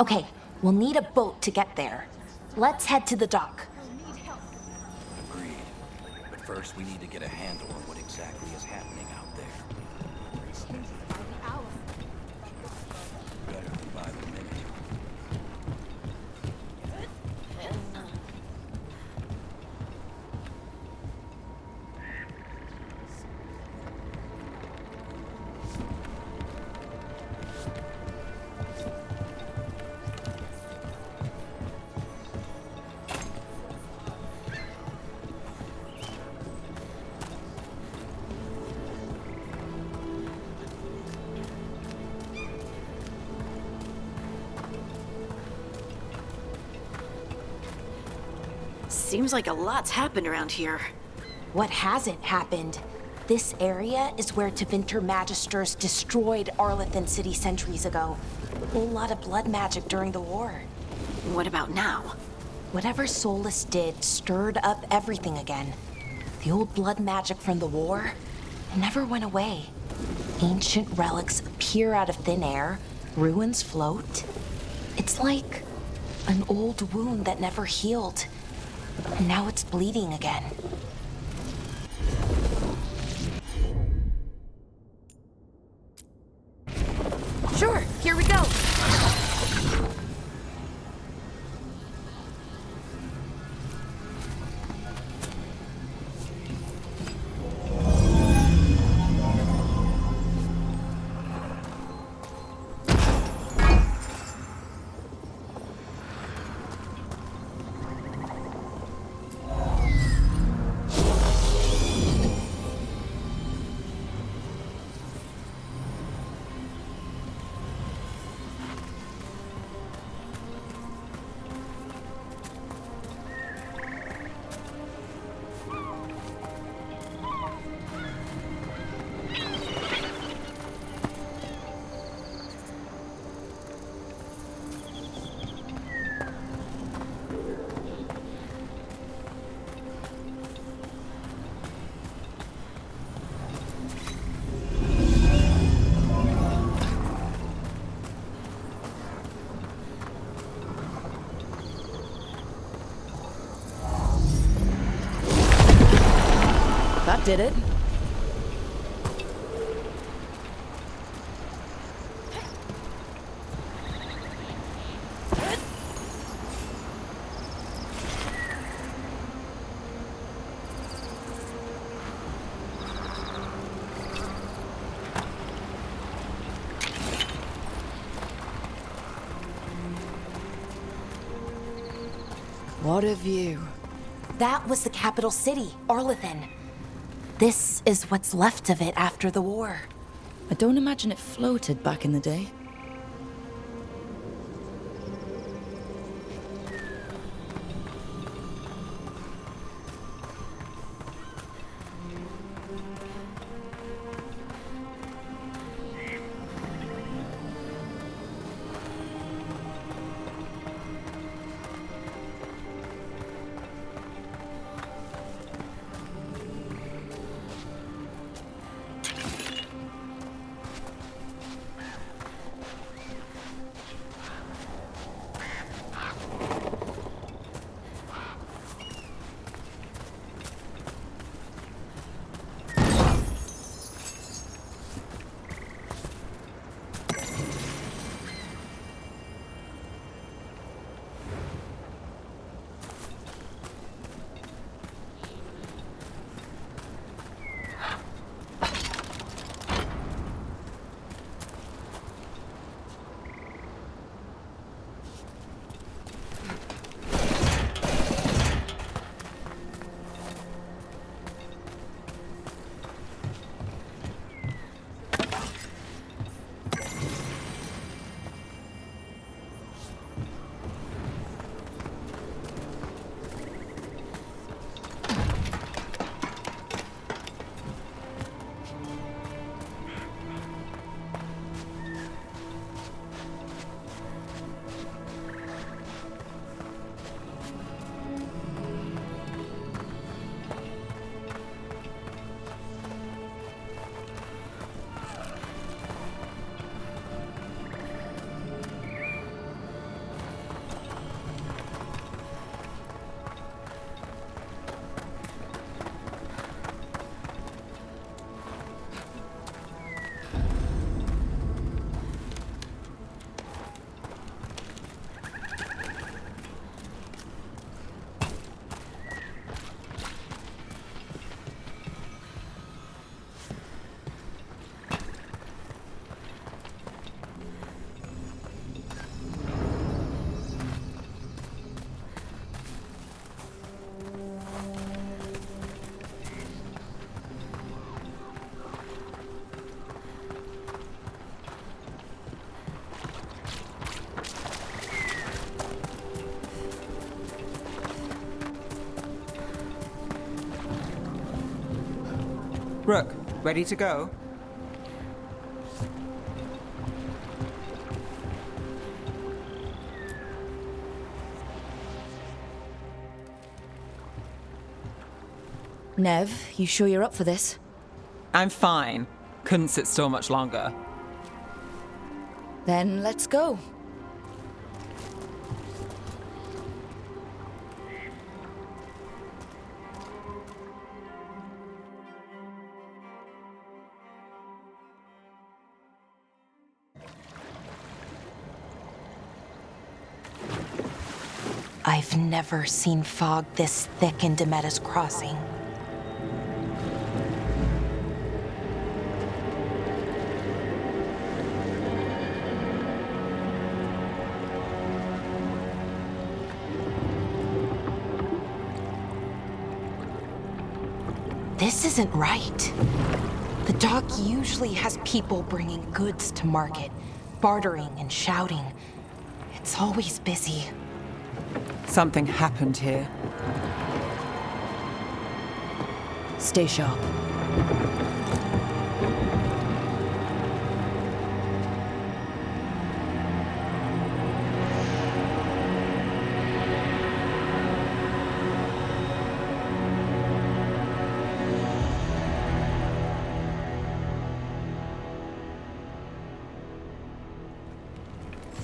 Okay, we'll need a boat to get there. Let's head to the dock. Agreed. But first, we need to get a handle on what exactly is happening out there. Better than by the minute. Seems like a lot's happened around here. What hasn't happened? This area is where Tevinter Magisters destroyed Arlethan City centuries ago. A whole lot of blood magic during the war. What about now? Whatever Solus did stirred up everything again. The old blood magic from the war, it never went away. Ancient relics appear out of thin air, ruins float. It's like an old wound that never healed, and now it's bleeding again. Sure, here we go. That did it. What a view. That was the capital city, Arlethan. This is what's left of it after the war. I don't imagine it floated back in the day. Rook, ready to go? Nev, you sure you're up for this? I'm fine. Couldn't sit still much longer. Then let's go. I've never seen fog this thick in Demetta's Crossing. This isn't right. The dock usually has people bringing goods to market, bartering and shouting. It's always busy. Something happened here. Stay sharp.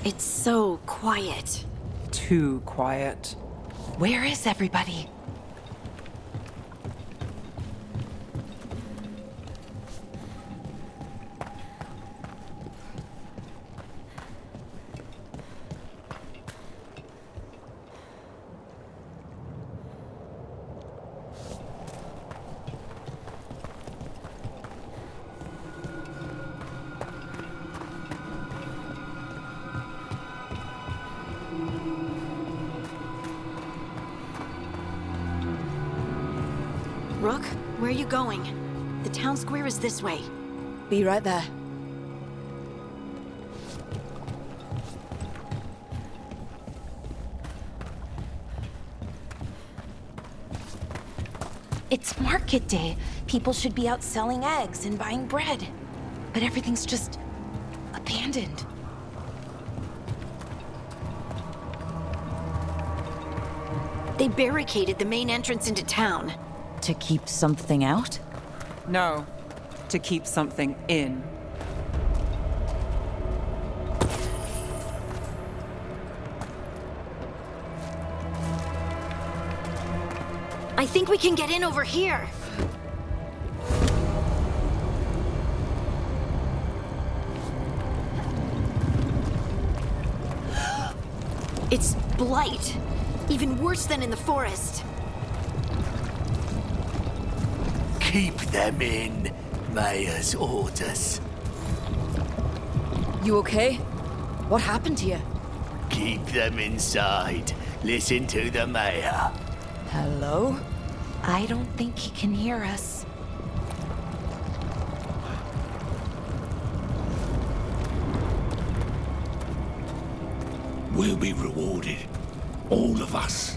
It's so quiet. Too quiet. Where is everybody? Rook, where are you going? The town square is this way. Be right there. It's market day. People should be out selling eggs and buying bread. But everything's just abandoned. They barricaded the main entrance into town. To keep something out? No, to keep something in. I think we can get in over here. It's blight. Even worse than in the forest. Keep them in, Mayor's orders. You okay? What happened to you? Keep them inside. Listen to the Mayor. Hello? I don't think he can hear us. We'll be rewarded. All of us.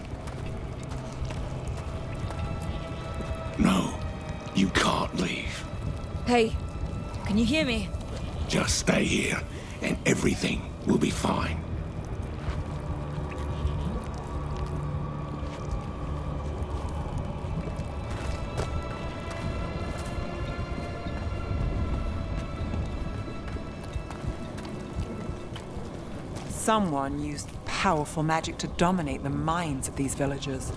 No, you can't leave. Hey, can you hear me? Just stay here, and everything will be fine. Someone used powerful magic to dominate the minds of these villagers.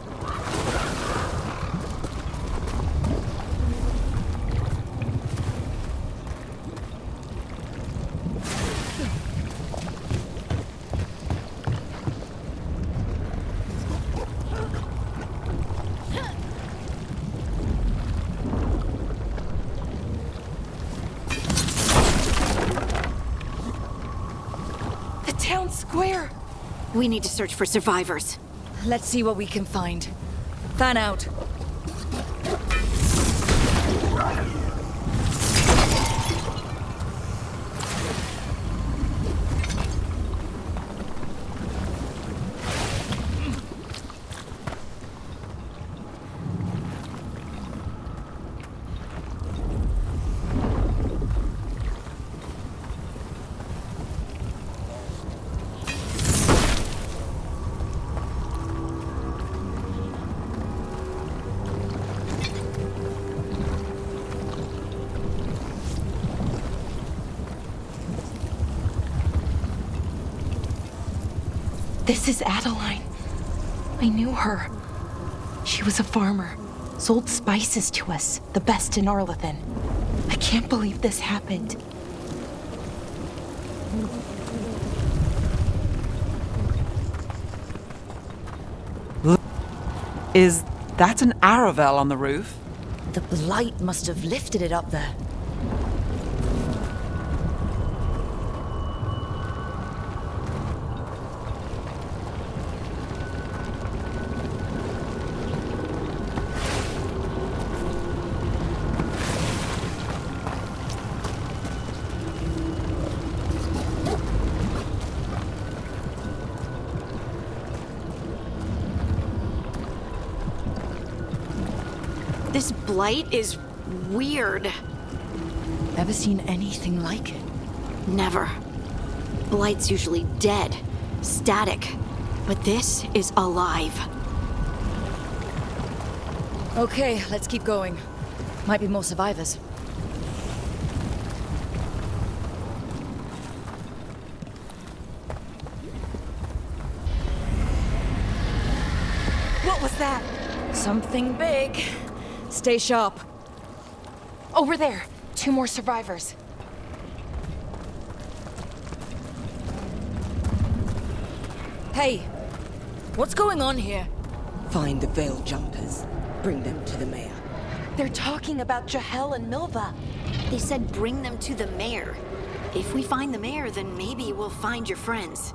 Town square! We need to search for survivors. Let's see what we can find. Fan out. This is Adeline. I knew her. She was a farmer, sold spices to us, the best in Arlethan. I can't believe this happened. Is that an Aravel on the roof? The blight must have lifted it up there. This blight is weird. Ever seen anything like it? Never. Blight's usually dead, static. But this is alive. Okay, let's keep going. Might be more survivors. What was that? Something big. Stay sharp. Over there. 2 more survivors. Hey, what's going on here? Find the veil jumpers. Bring them to the mayor. They're talking about Jahel and Milva. They said bring them to the mayor. If we find the mayor, then maybe we'll find your friends.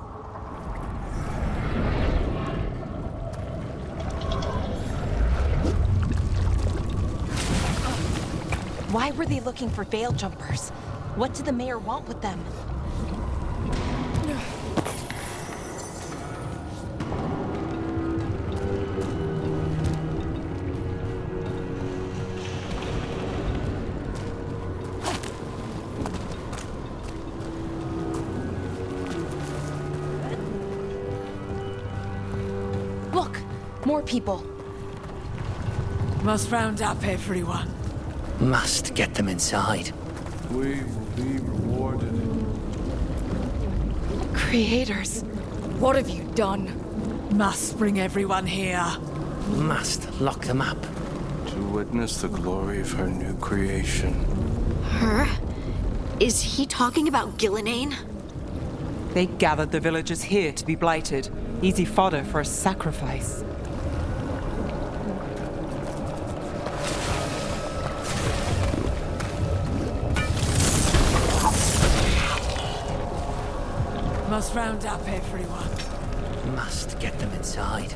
Why were they looking for veil jumpers? What did the mayor want with them? Look, more people. Must round up everyone. Must get them inside. We will be rewarded. Creators. What have you done? Must bring everyone here. Must lock them up. To witness the glory of her new creation. Her? Is he talking about Gillenane? They gathered the villagers here to be blighted. Easy fodder for a sacrifice. Must round up everyone. Must get them inside.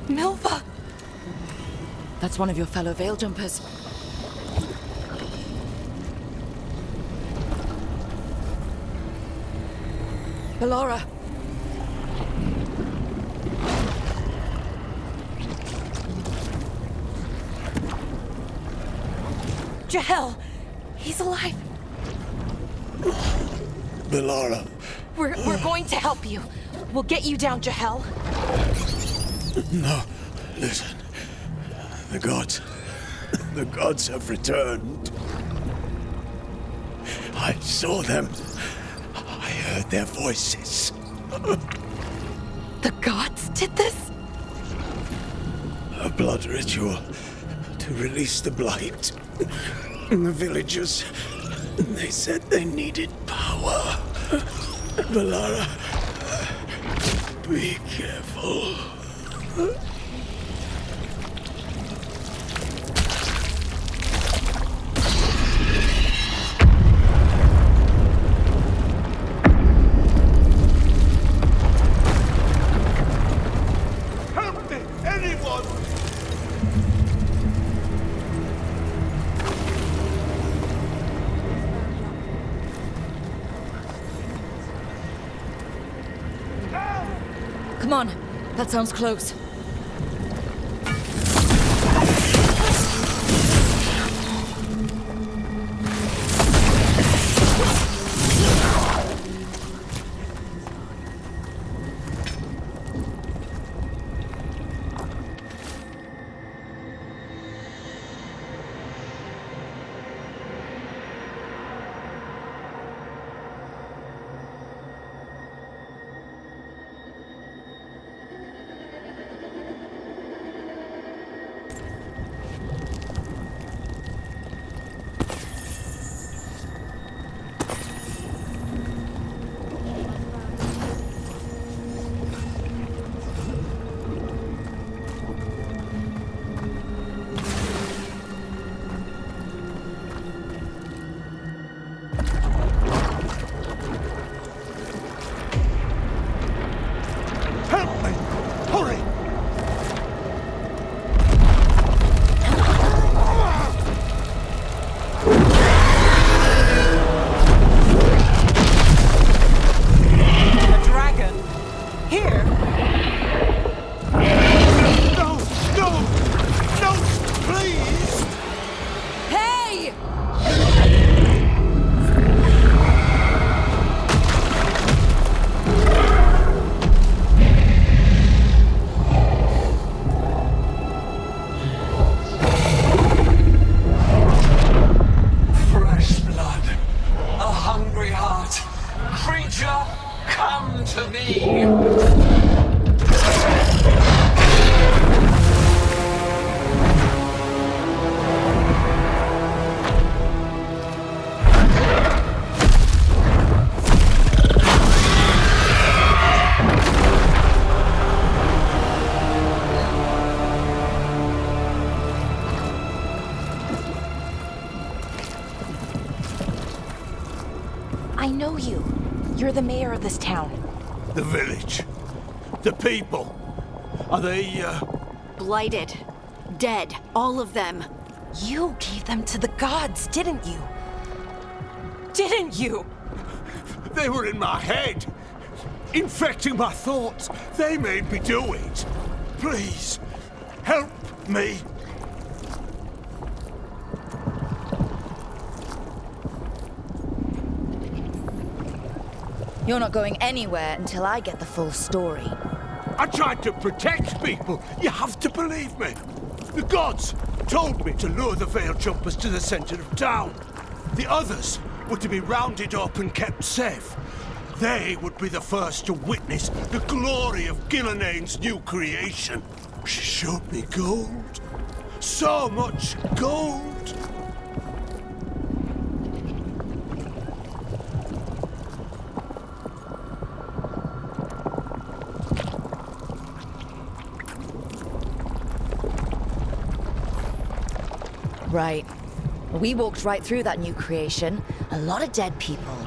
Milva! That's one of your fellow veil jumpers. Ballora. Jahel! He's alive! Ballora. We're going to help you. We'll get you down, Jahel. No, listen. The gods have returned. I saw them. I heard their voices. The gods did this? A blood ritual to release the blight. The villagers, they said they needed power. Ballora, be careful. Help me! Anyone! Come on, that sounds close. I know you. You're the mayor of this town. The village. The people. Are they, Blighted. Dead. All of them. You gave them to the gods, didn't you? Didn't you? They were in my head. Infecting my thoughts. They made me do it. Please, help me. You're not going anywhere until I get the full story. I tried to protect people. You have to believe me. The gods told me to lure the Veil Jumpers to the center of town. The others were to be rounded up and kept safe. They would be the first to witness the glory of Gilneain's new creation. She showed me gold. So much gold. Right. We walked right through that new creation. A lot of dead people.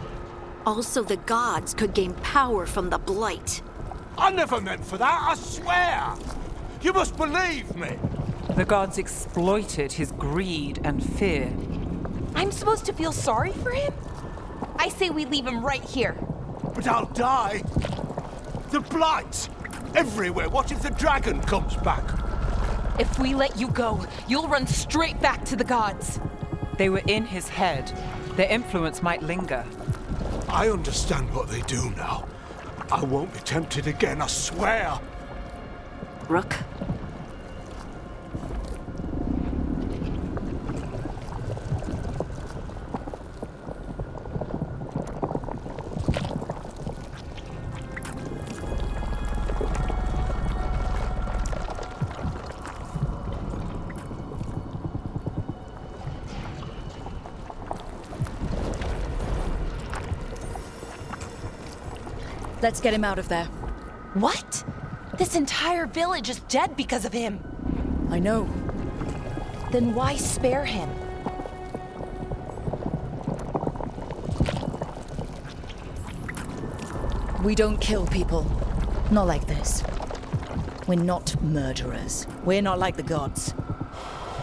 Also, the gods could gain power from the Blight. I never meant for that, I swear! You must believe me! The gods exploited his greed and fear. I'm supposed to feel sorry for him? I say we leave him right here. But I'll die. The Blight! Everywhere. What if the dragon comes back? If we let you go, you'll run straight back to the gods. They were in his head. Their influence might linger. I understand what they do now. I won't be tempted again, I swear. Rook? Let's get him out of there. What? This entire village is dead because of him. I know. Then why spare him? We don't kill people. Not like this. We're not murderers. We're not like the gods.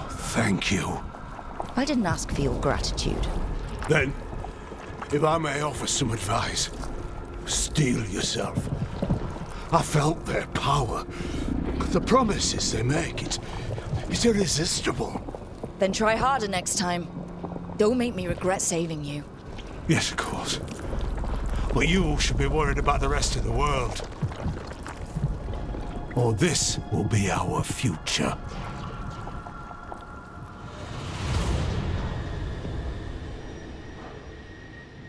Thank you. I didn't ask for your gratitude. Then, if I may offer some advice, steel yourself. I felt their power. The promises they make, it's irresistible. Then try harder next time. Don't make me regret saving you. Yes, of course. But you should be worried about the rest of the world. Or this will be our future.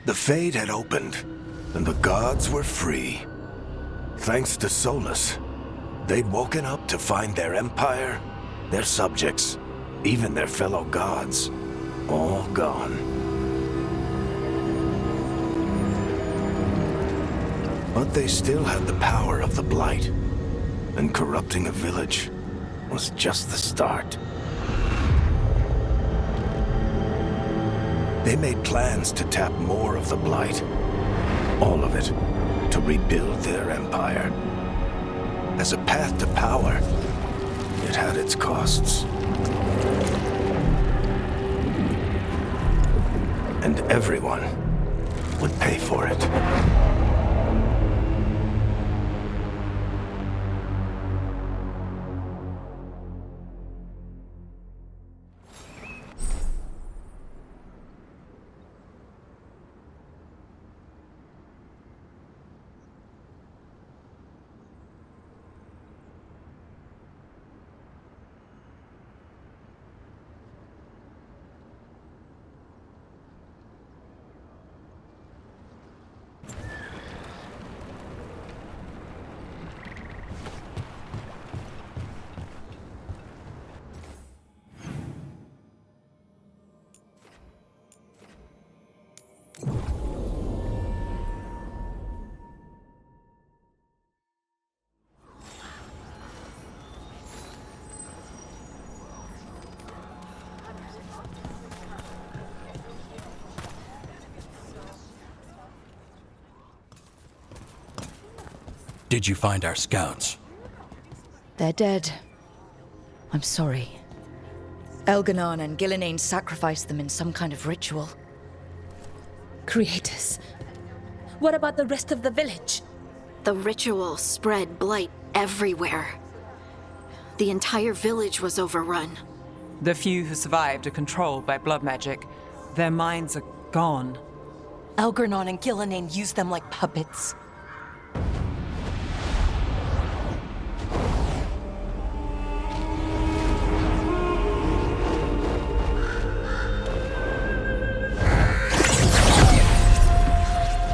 The Fade had opened, and the gods were free. Thanks to Solus, they'd woken up to find their empire, their subjects, even their fellow gods, all gone. But they still had the power of the Blight, and corrupting a village was just the start. They made plans to tap more of the Blight, all of it, to rebuild their empire. As a path to power, it had its costs. And everyone would pay for it. did you find our scouts? They're dead. I'm sorry. Elganon and Gillenane sacrificed them in some kind of ritual. Creators. What about the rest of the village? The ritual spread blight everywhere. The entire village was overrun. The few who survived are controlled by blood magic. Their minds are gone. Elgarnon and Gillenane used them like puppets.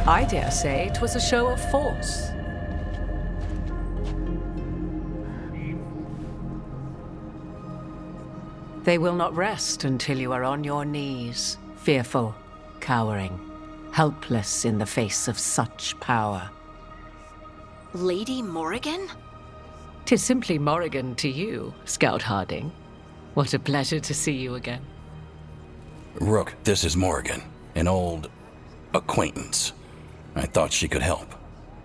I dare say it was a show of force. They will not rest until you are on your knees, fearful, cowering, helpless in the face of such power. Lady Morrigan? 'Tis simply Morrigan to you, Scout Harding. What a pleasure to see you again. Rook, this is Morrigan, an old acquaintance. I thought she could help.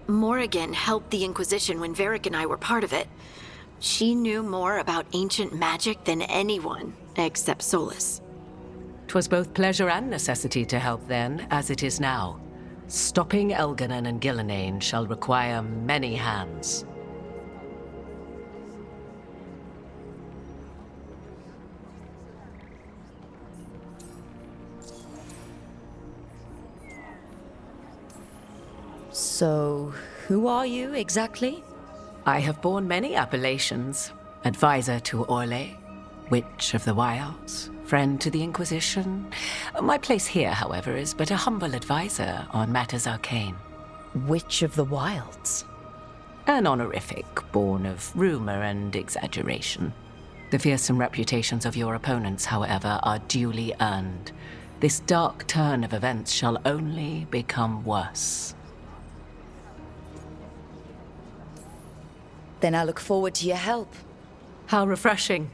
Morrigan helped the Inquisition when Varric and I were part of it. She knew more about ancient magic than anyone, except Solus. 'Twas both pleasure and necessity to help then, as it is now. Stopping Elganon and Gillenane shall require many hands. So, who are you exactly? I have borne many appellations. Advisor to Orlais, Witch of the Wilds, friend to the Inquisition. My place here, however, is but a humble advisor on matters arcane. Witch of the Wilds? An honorific born of rumor and exaggeration. The fearsome reputations of your opponents, however, are duly earned. This dark turn of events shall only become worse. Then I look forward to your help. How refreshing.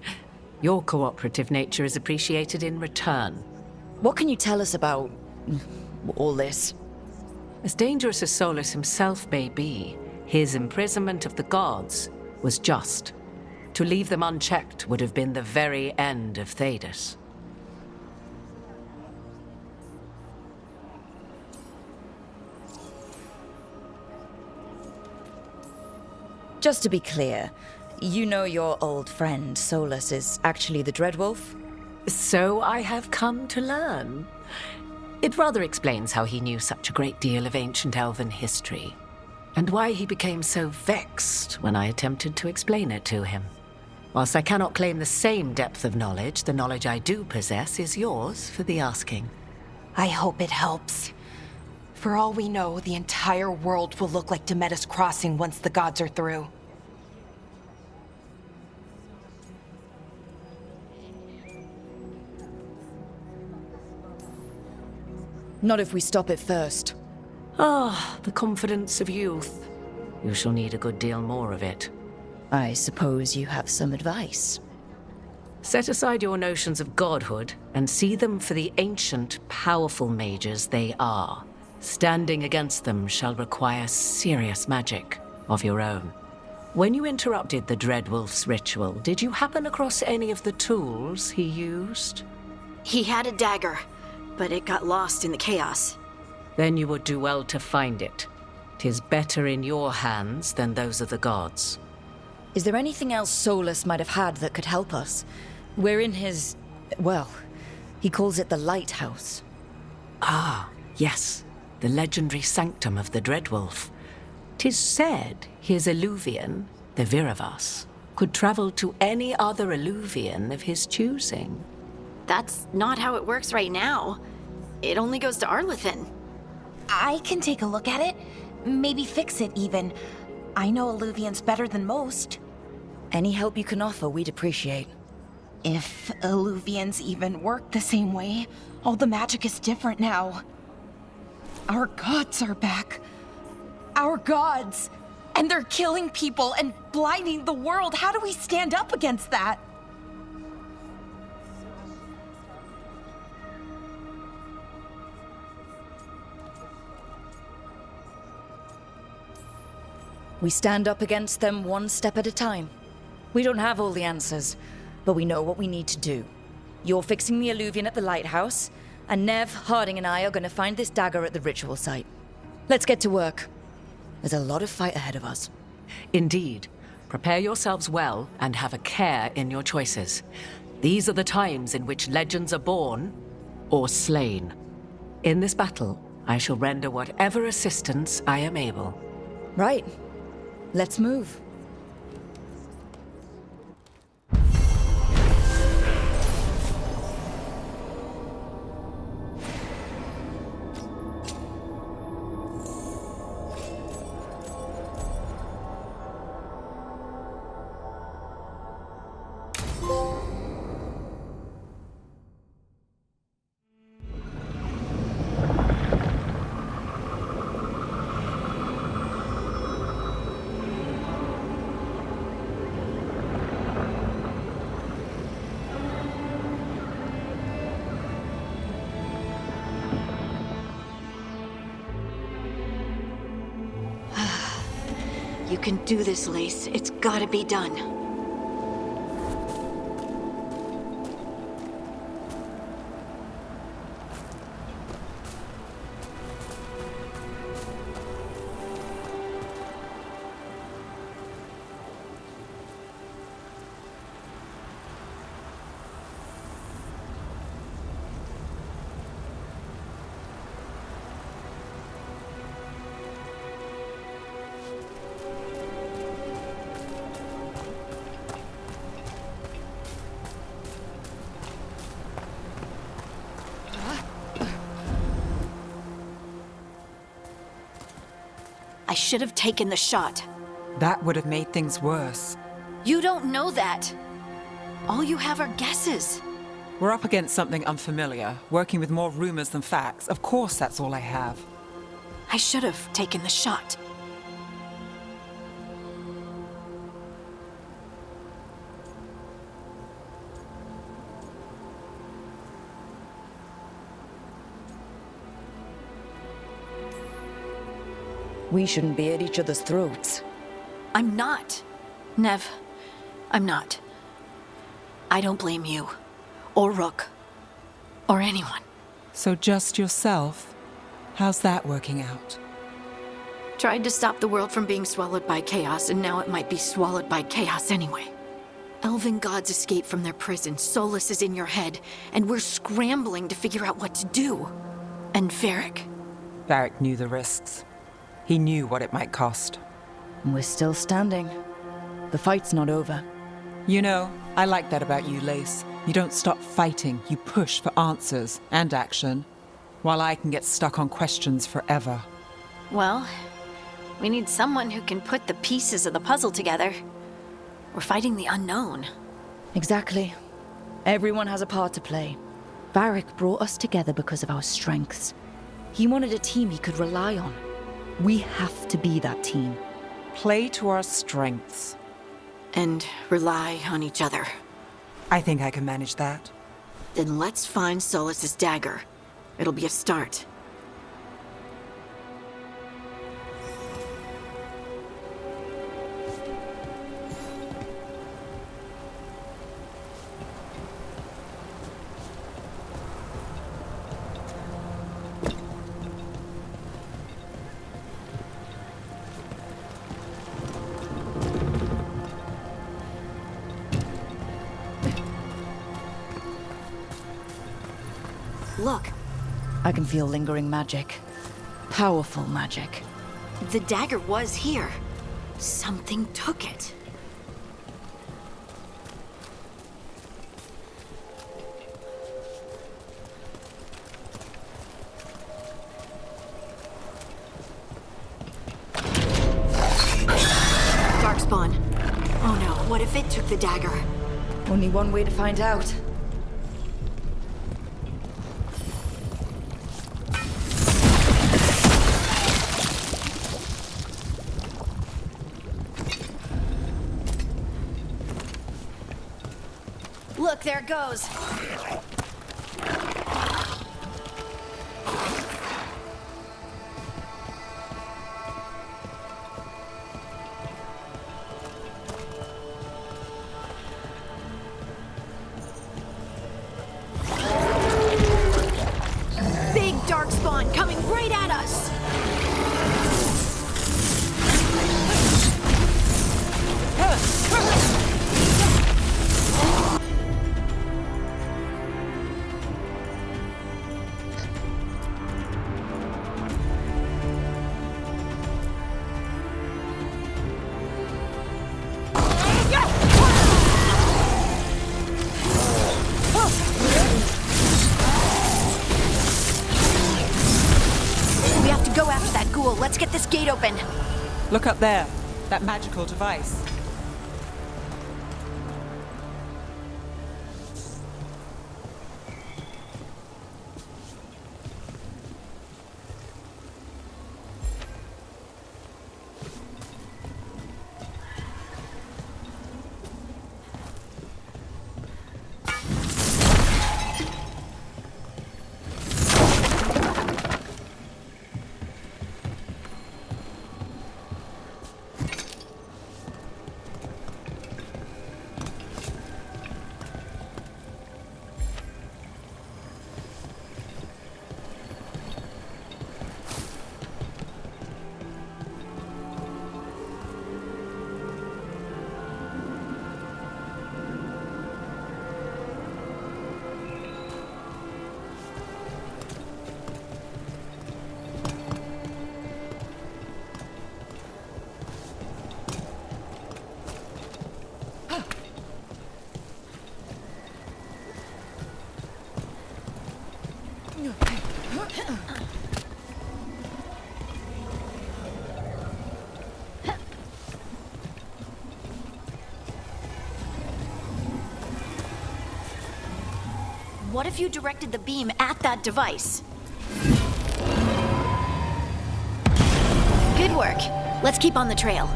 Your cooperative nature is appreciated in return. What can you tell us about all this? As dangerous as Solus himself may be, his imprisonment of the gods was just. To leave them unchecked would have been the very end of Tedas. Just to be clear, you know your old friend Solus is actually the Dreadwolf? So I have come to learn. It rather explains how he knew such a great deal of ancient elven history, and why he became so vexed when I attempted to explain it to him. Whilst I cannot claim the same depth of knowledge, the knowledge I do possess is yours for the asking. I hope it helps. For all we know, the entire world will look like Demetus Crossing once the gods are through. Not if we stop it first. Ah, the confidence of youth. You shall need a good deal more of it. I suppose you have some advice. Set aside your notions of godhood and see them for the ancient, powerful mages they are. Standing against them shall require serious magic of your own. When you interrupted the Dreadwolf's ritual, did you happen across any of the tools he used? He had a dagger, but it got lost in the chaos. Then you would do well to find it. 'Tis better in your hands than those of the gods. Is there anything else Solus might have had that could help us? We're in his... well, he calls it the Lighthouse. Ah, yes. The legendary sanctum of the Dreadwolf. 'Tis said his Illuvian, the Viravas, could travel to any other Illuvian of his choosing. That's not how it works right now. It only goes to Arlethan. I can take a look at it. Maybe fix it, even. I know Illuvians better than most. Any help you can offer, we'd appreciate. If Illuvians even work the same way, all the magic is different now. Our gods are back. Our gods! And they're killing people and blinding the world. How do we stand up against that? We stand up against them one step at a time. We don't have all the answers, but we know what we need to do. You're fixing the Alluvian at the lighthouse, and Nev, Harding, and I are going to find this dagger at the ritual site. Let's get to work. There's a lot of fight ahead of us. Indeed. Prepare yourselves well and have a care in your choices. These are the times in which legends are born or slain. In this battle, I shall render whatever assistance I am able. Right. Let's move. You can do this, Lace. It's gotta be done. I should have taken the shot. That would have made things worse. You don't know that. All you have are guesses. We're up against something unfamiliar, working with more rumors than facts. Of course, that's all I have. I should have taken the shot. We shouldn't be at each other's throats. I'm not. Nev, I'm not. I don't blame you, or Rook, or anyone. So just yourself? How's that working out? Tried to stop the world from being swallowed by chaos, and now it might be swallowed by chaos anyway. Elven gods escape from their prison, Solus is in your head, and we're scrambling to figure out what to do. And Varric. Varric knew the risks. He knew what it might cost. We're still standing. The fight's not over. You know, I like that about you, Lace. You don't stop fighting, you push for answers and action, while I can get stuck on questions forever. Well, we need someone who can put the pieces of the puzzle together. We're fighting the unknown. Exactly. Everyone has a part to play. Varric brought us together because of our strengths. He wanted a team he could rely on. We have to be that team. Play to our strengths. And rely on each other. I think I can manage that. Then let's find Solus's dagger. It'll be a start. Look. I can feel lingering magic. Powerful magic. The dagger was here. Something took it. Darkspawn. Oh no, what if it took the dagger? Only one way to find out. Look, there it goes. let's get this gate open. Look up there. That magical device. What if you directed the beam at that device? Good work. Let's keep on the trail.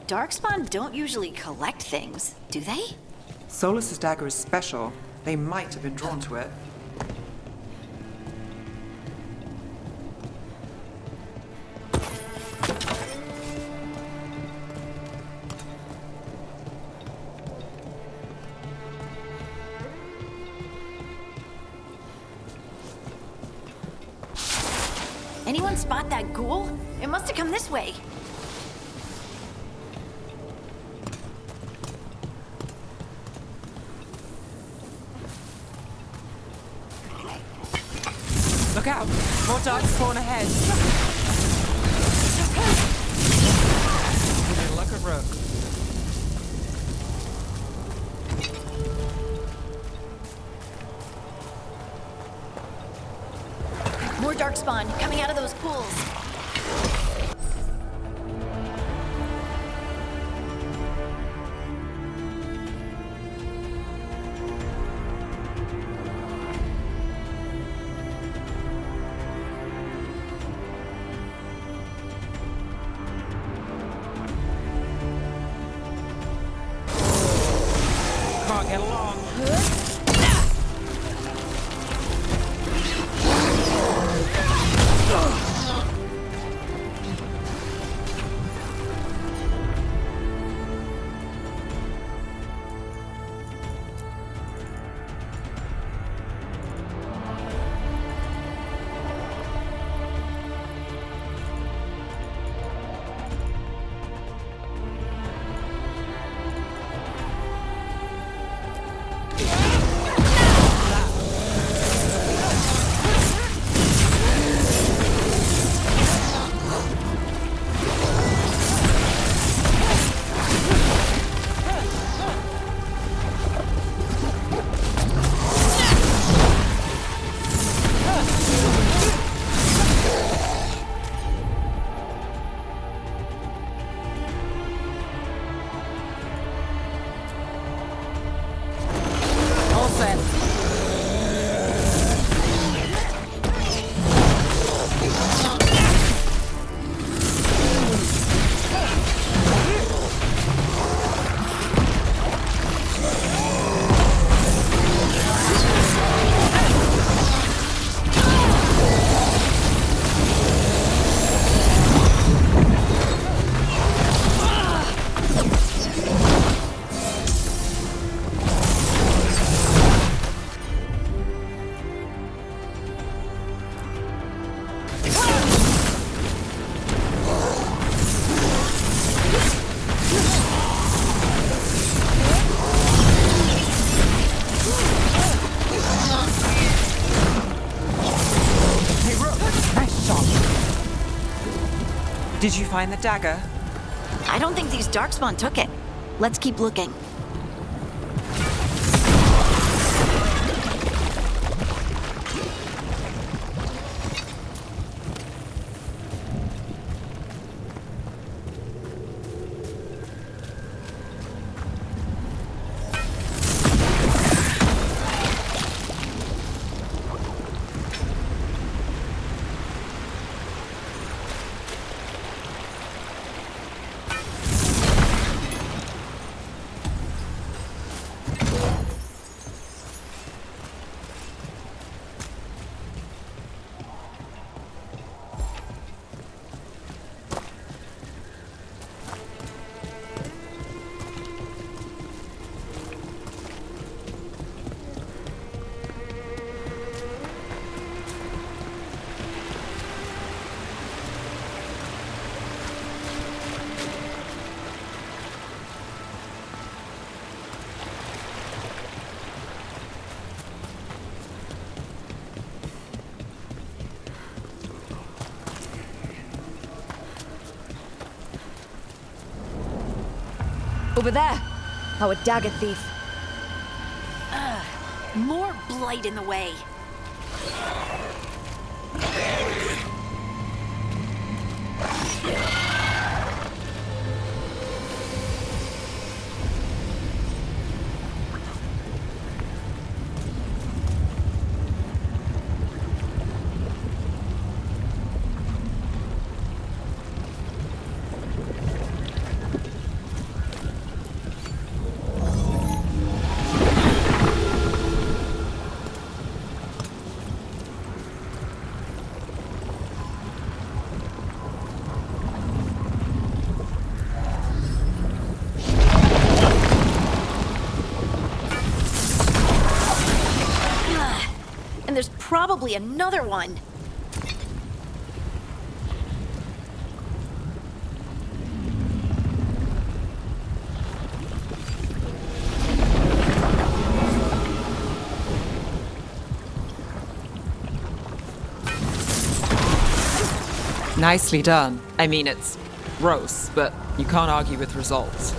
Darkspawn don't usually collect things, do they? Solus's dagger is special. They might have been drawn to it. Anyone spot that ghoul? It must have come this way. Look out! More dark spawn ahead! Good luck, Rook. More darkspawn coming out of those pools. Can't get along. Did you find the dagger? I don't think these darkspawn took it. Let's keep looking. Over there! Our dagger thief. More blight in the way. probably another one. Nicely done. I mean, it's gross, but you can't argue with results.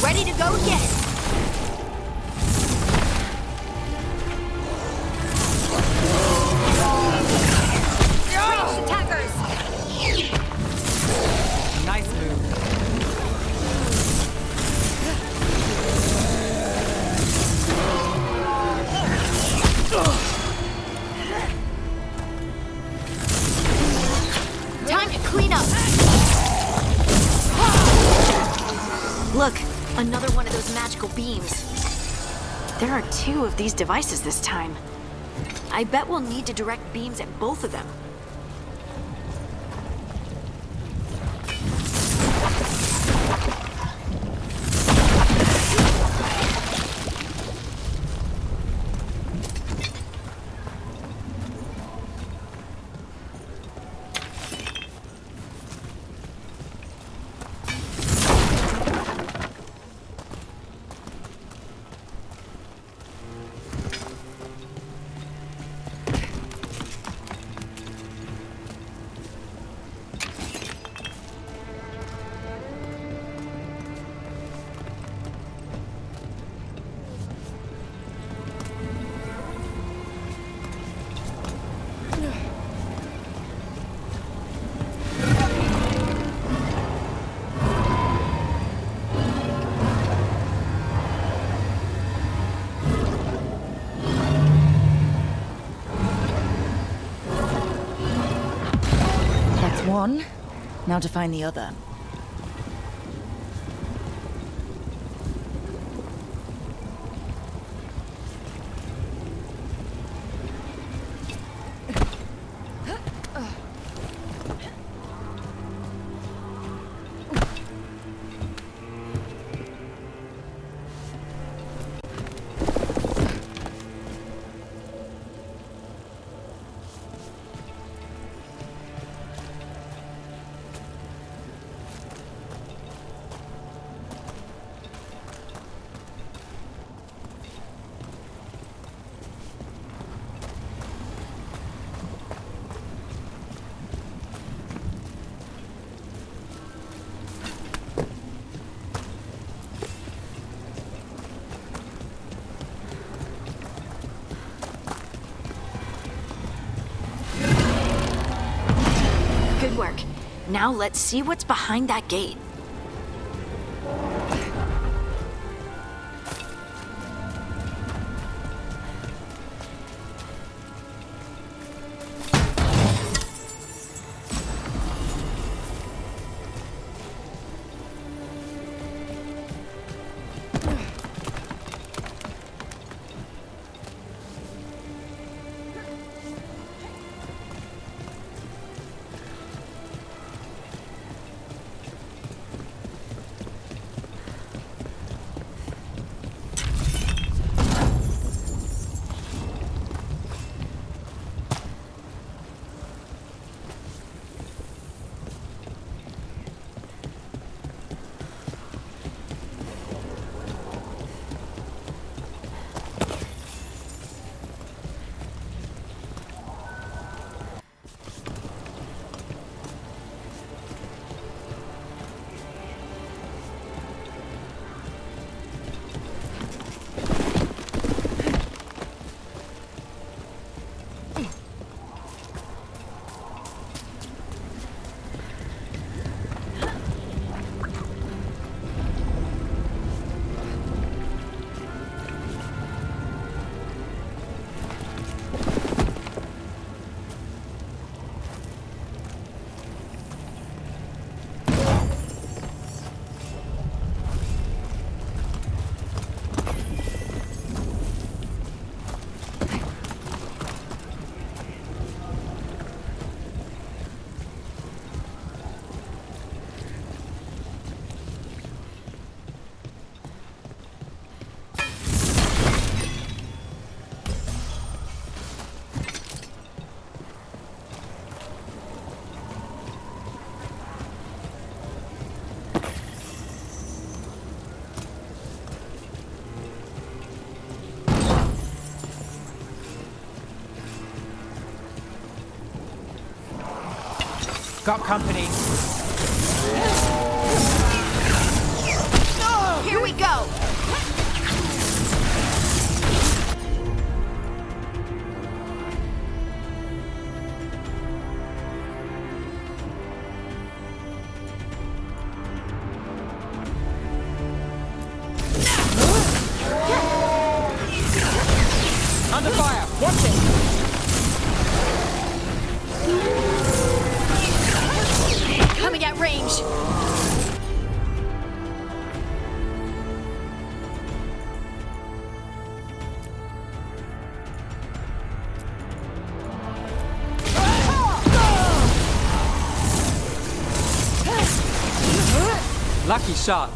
Ready to go again. Ranged attackers. Nice move. Time to clean up. Look, another one of those magical beams. There are 2 of these devices this time. I bet we'll need to direct beams at both of them. One. Now to find the other. Now let's see what's behind that gate. Got company. Here we go! Under fire! Watch it! Coming at range! Lucky shot.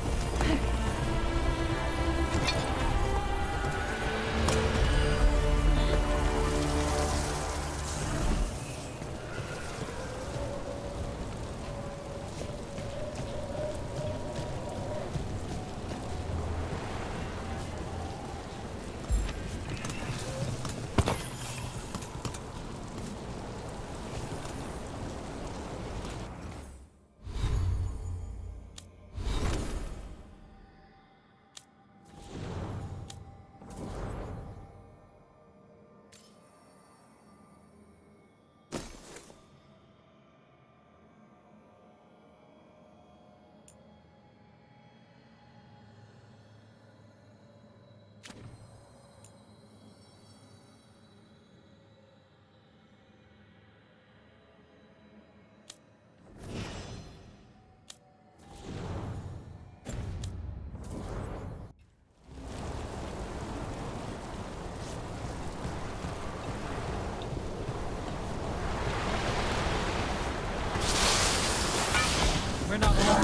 We're not alone.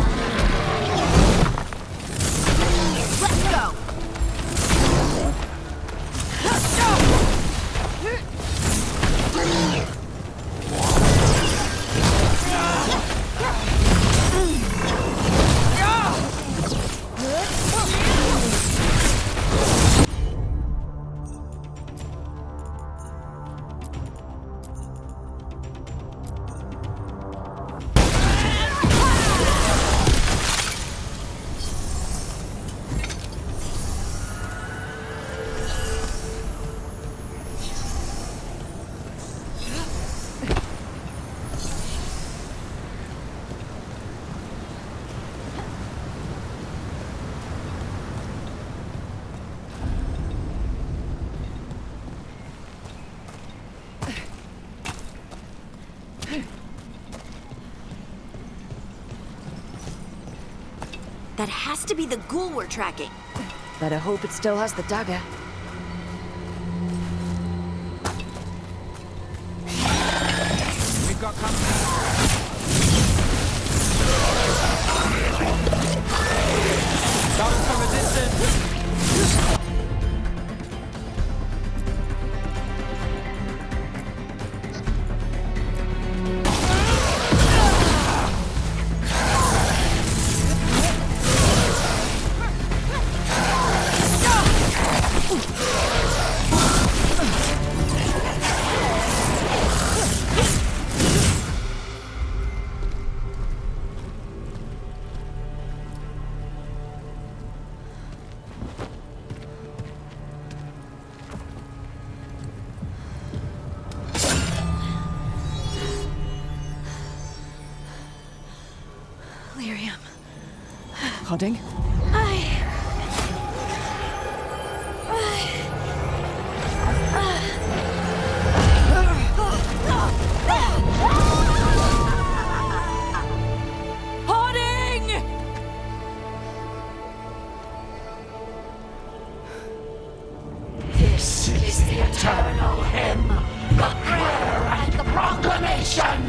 Let's go! That has to be the ghoul we're tracking. Better hope it still has the dagger. We've got company. Coming from a distance. Hodding? This is the eternal hymn, the prayer and the proclamation.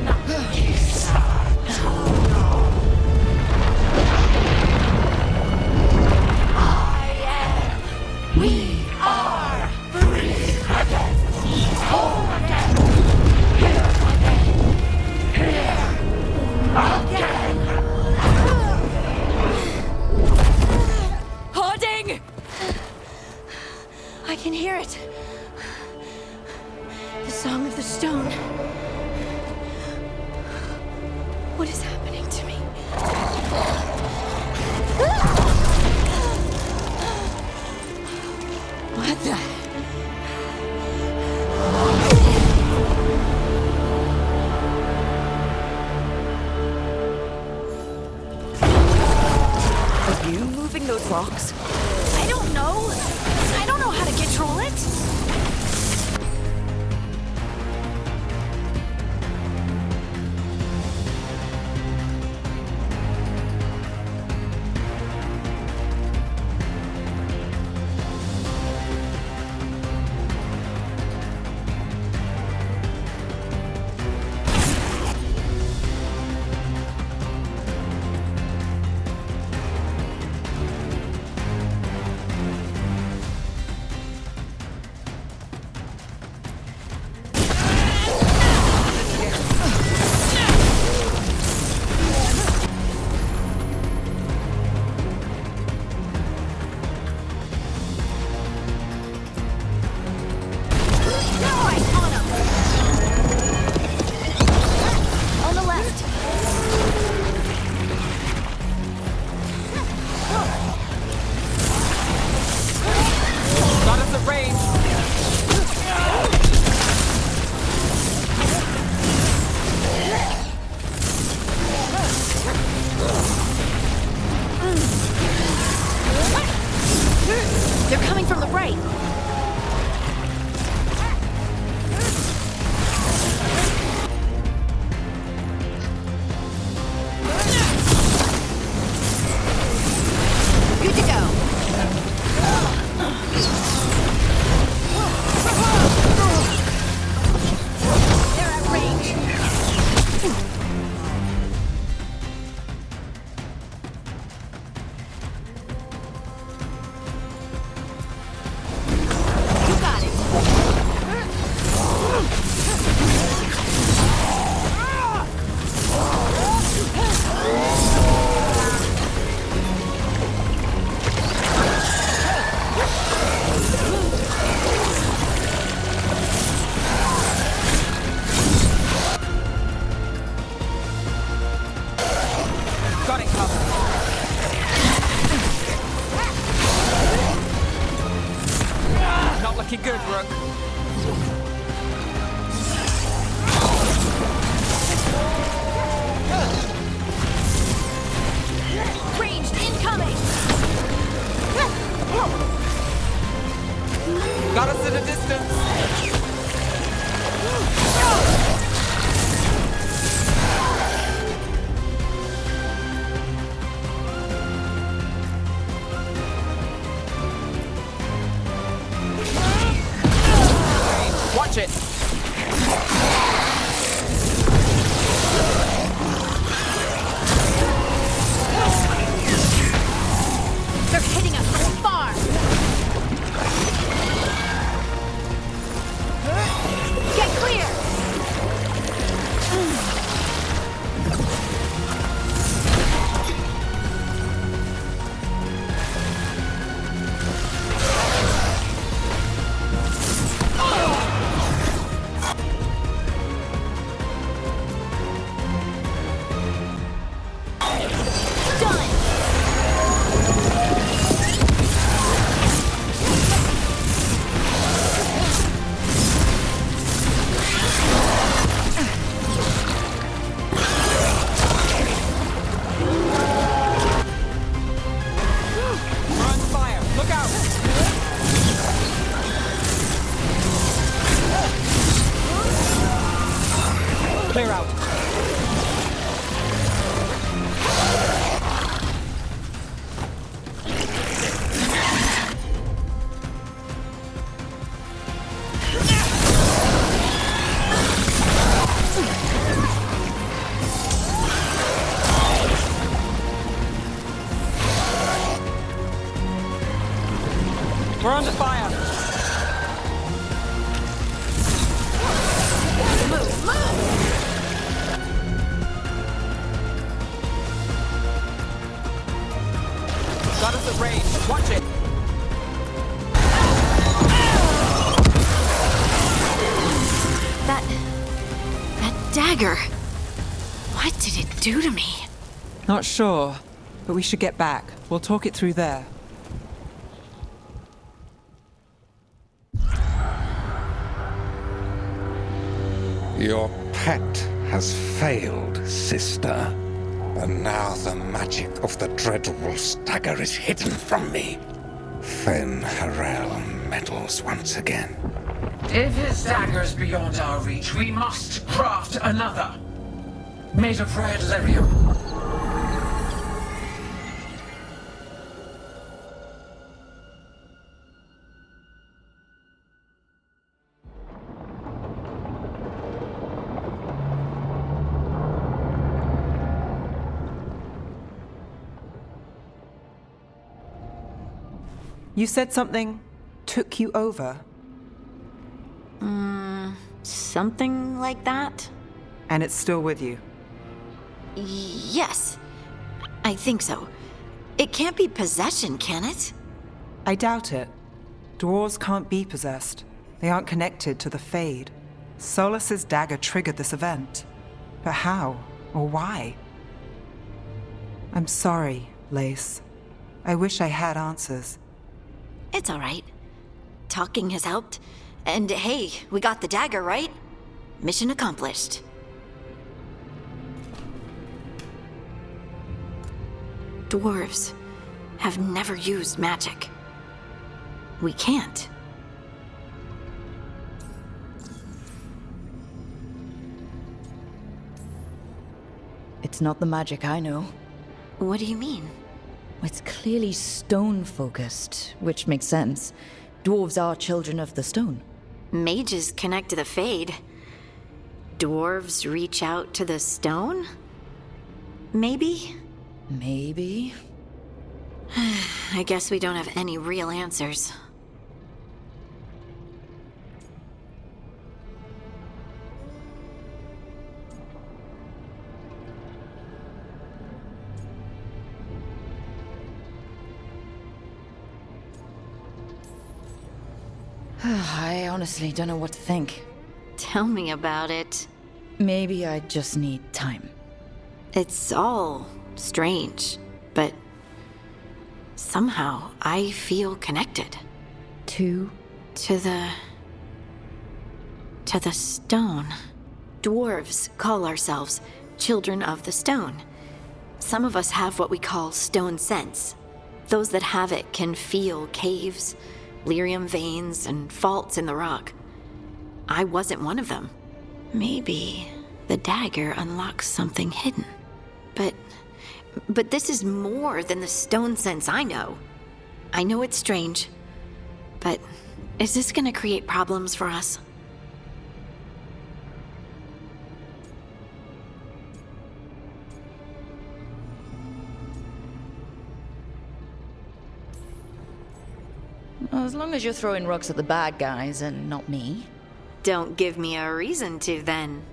We are free again, whole again, here again. Hoarding! I can hear it. The song of the stone. What is happening to me? What the? Are you moving those rocks? I don't know. I don't know how to control it. They're coming from the right. Good to go. They're at range. You got it. Got it covered. Not looking good, Rook. Ranged incoming. Got us at a distance. under fire! Move, move! Got us at range. Watch it! That dagger. What did it do to me? Not sure, but we should get back. We'll talk it through there. Your pet has failed, sister. And now the magic of the Dreadwolf's dagger is hidden from me. Fen Harel meddles once again. If his dagger's beyond our reach, we must craft another. Made of red lyrium. You said something took you over. Something like that? And it's still with you. Yes. I think so. It can't be possession, can it? I doubt it. Dwarves can't be possessed. They aren't connected to the Fade. Solus's dagger triggered this event. But how? Or why? I'm sorry, Lace. I wish I had answers. It's all right. Talking has helped. And hey, we got the dagger, right? Mission accomplished. Dwarves have never used magic. We can't. It's not the magic I know. What do you mean? It's clearly stone-focused, which makes sense. Dwarves are children of the stone. Mages connect to the Fade. Dwarves reach out to the stone? Maybe? Maybe. I guess we don't have any real answers. I honestly don't know what to think. Tell me about it. Maybe I just need time. It's all strange, but somehow I feel connected. To the stone. Dwarves call ourselves children of the stone. Some of us have what we call stone sense. Those that have it can feel caves, lyrium veins, and faults in the rock. I wasn't one of them. Maybe the dagger unlocks something hidden. But this is more than the stone sense I know. I know it's strange, but is this gonna create problems for us? As long as you're throwing rocks at the bad guys and not me. Don't give me a reason to, then.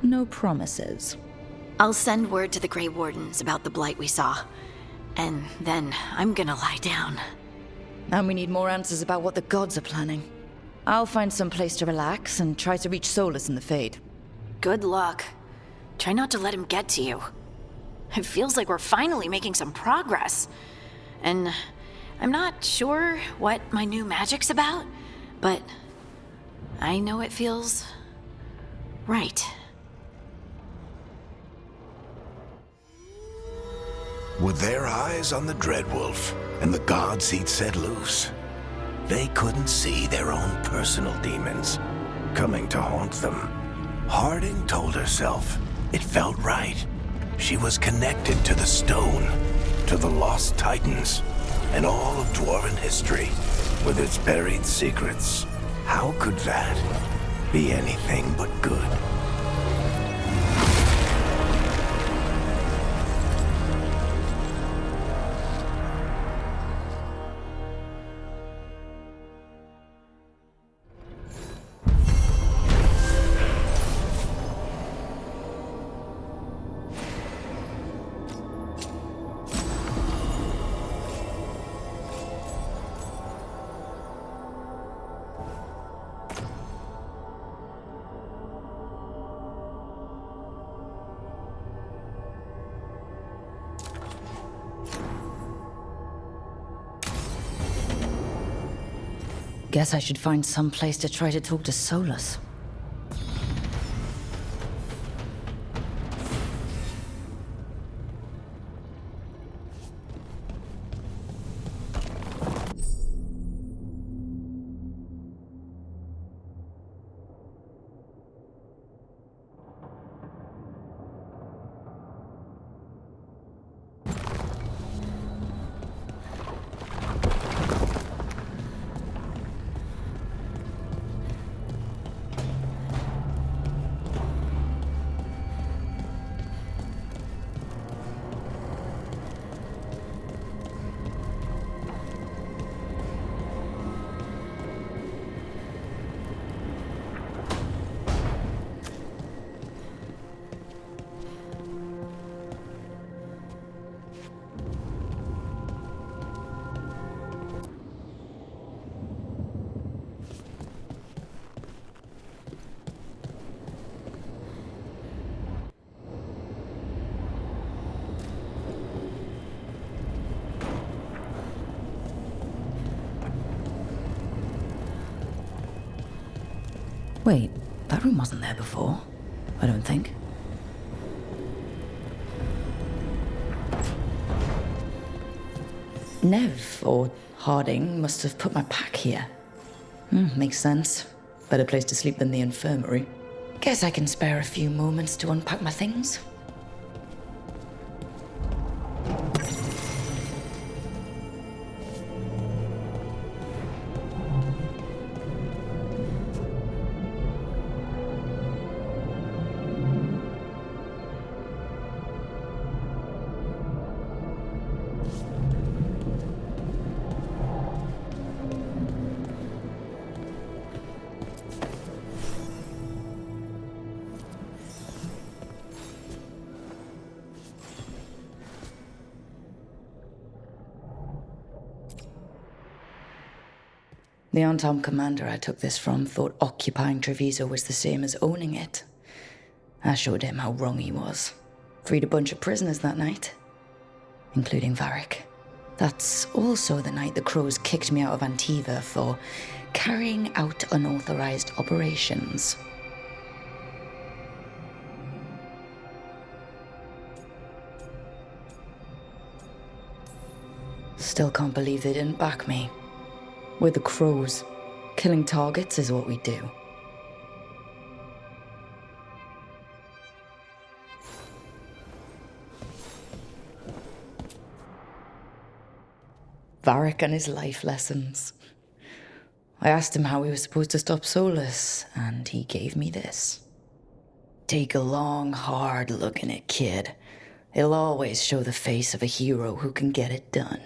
No promises. I'll send word to the Grey Wardens about the blight we saw. And then I'm gonna lie down. And we need more answers about what the gods are planning. I'll find some place to relax and try to reach Solus in the Fade. Good luck. Try not to let him get to you. It feels like we're finally making some progress. And I'm not sure what my new magic's about, but I know it feels right. With their eyes on the Dreadwolf and the gods he'd set loose, they couldn't see their own personal demons coming to haunt them. Harding told herself it felt right. She was connected to the stone, to the lost titans, and all of Dwarven history with its buried secrets. How could that be anything but good? Guess I should find some place to try to talk to Solus. Wait, that room wasn't there before, I don't think. Nev, or Harding, must have put my pack here. Makes sense. Better place to sleep than the infirmary. Guess I can spare a few moments to unpack my things. The on-time commander I took this from thought occupying Treviso was the same as owning it. I showed him how wrong he was. Freed a bunch of prisoners that night, including Varric. That's also the night the Crows kicked me out of Antiva for carrying out unauthorized operations. Still can't believe they didn't back me. We're the Crows. Killing targets is what we do. Varric and his life lessons. I asked him how we were supposed to stop Solus, and he gave me this. Take a long, hard look in it, kid. It'll always show the face of a hero who can get it done.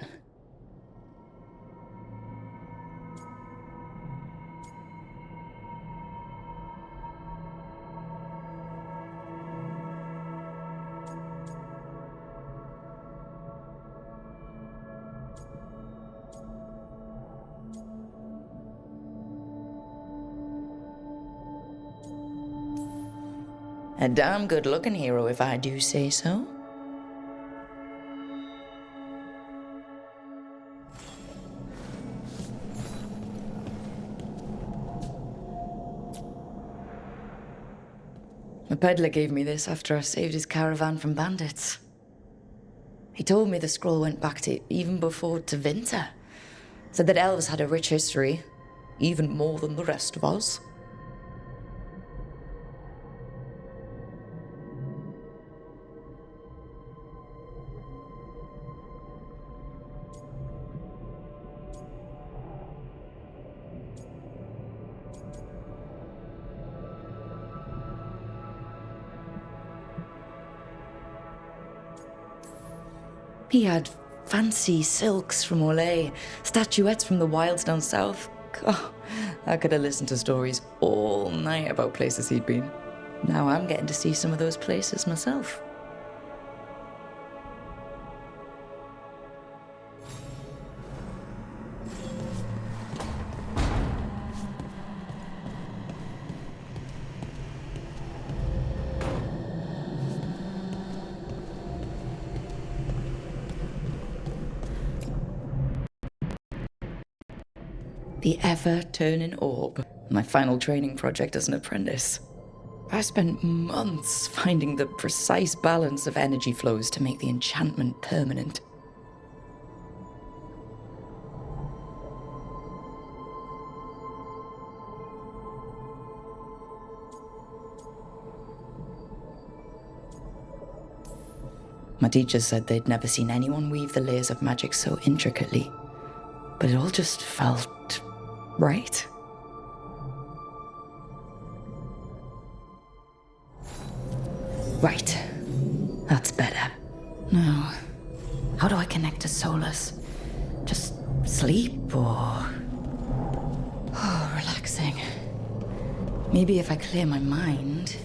A damn good-looking hero, if I do say so. The peddler gave me this after I saved his caravan from bandits. He told me the scroll went back to even before Tevinter. Said that elves had a rich history, even more than the rest of us. He had fancy silks from Olay, statuettes from the wilds down south. God, I could have listened to stories all night about places he'd been. Now I'm getting to see some of those places myself. The ever-turning orb. My final training project as an apprentice. I spent months finding the precise balance of energy flows to make the enchantment permanent. My teachers said they'd never seen anyone weave the layers of magic so intricately, but it all just felt right. Right. That's better. Now, how do I connect to Solus? Just sleep or... Oh, relaxing. Maybe if I clear my mind...